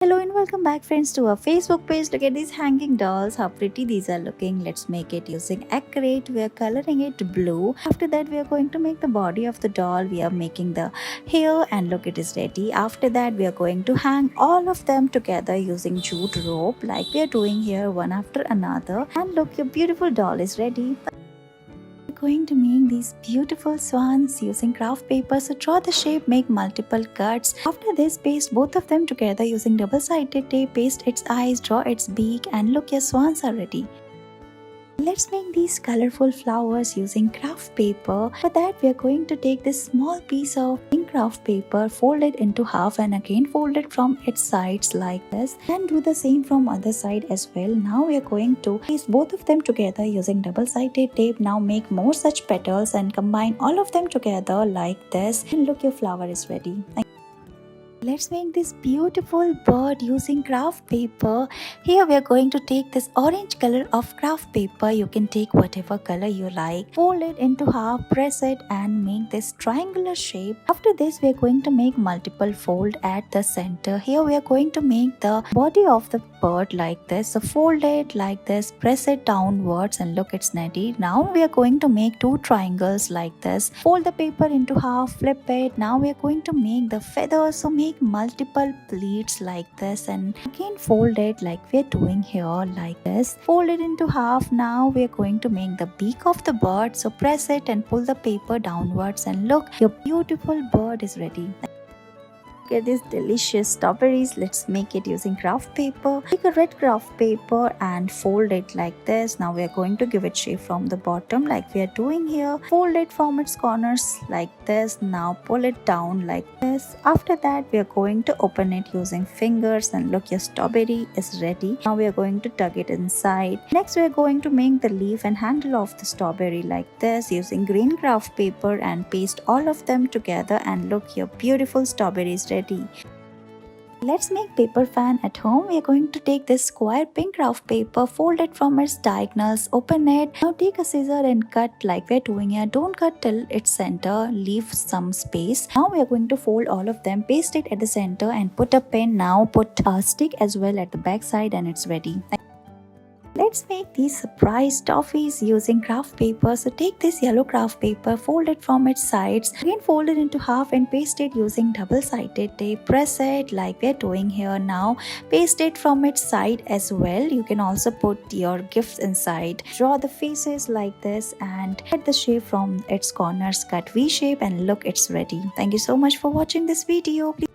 Hello and welcome back friends to our Facebook page. Look at these hanging dolls, how pretty these are looking. Let's make it using acrylic. We are coloring it blue. After that we are going to make the body of the doll. We are making the hair and look, it is ready. After that we are going to hang all of them together using jute rope like we are doing here, one after another. And look, your beautiful doll is ready. Going to make these beautiful swans using craft paper. So draw the shape, make multiple cuts. After this, paste both of them together using double-sided tape. Paste its eyes, draw its beak, and look, your swans are ready. Let's make these colorful flowers using craft paper. For that we are going to take this small piece of pink craft paper, fold it into half and again fold it from its sides like this, and do the same from other side as well. Now we are going to place both of them together using double-sided tape. Now make more such petals and combine all of them together like this, and look, your flower is ready. Let's make this beautiful bird using craft paper. Here we are going to take this orange color of craft paper. You can take whatever color you like. Fold it into half, press it and make this triangular shape. After this we are going to make multiple fold at the center. Here we are going to make the body of the bird like this. So fold it like this, press it downwards and look, it's ready. Now we are going to make two triangles like this. Fold the paper into half, flip it. Now we are going to make the feathers. So make multiple pleats like this and again fold it like we're doing here like this. Fold it into half. Now we're going to make the beak of the bird. So press it and pull the paper downwards and look, your beautiful bird is ready. Get these delicious strawberries. Let's make it using craft paper. Take a red craft paper and fold it like this. Now we are going to give it shape from the bottom like we are doing here. Fold it from its corners like this. Now pull it down like this. After that we are going to open it using fingers and look, your strawberry is ready. Now we are going to tuck it inside. Next we are going to make the leaf and handle of the strawberry like this using green craft paper and paste all of them together and look, your beautiful strawberry is ready. Let's make paper fan at home. We are going to take this square pink craft paper, fold it from its diagonals, open it. Now take a scissor and cut like we're doing here. Don't cut till its center, leave some space. Now we are going to fold all of them, paste it at the center and put a pin. Now put a stick as well at the back side and it's ready. Let's make these surprise toffees using craft paper. So take this yellow craft paper, fold it from its sides, again fold it into half and paste it using double-sided tape. Press it like we're doing here. Now paste it from its side as well. You can also put your gifts inside. Draw the faces like this and get the shape from its corners. Cut V shape and look, it's ready. Thank you so much for watching this video. Please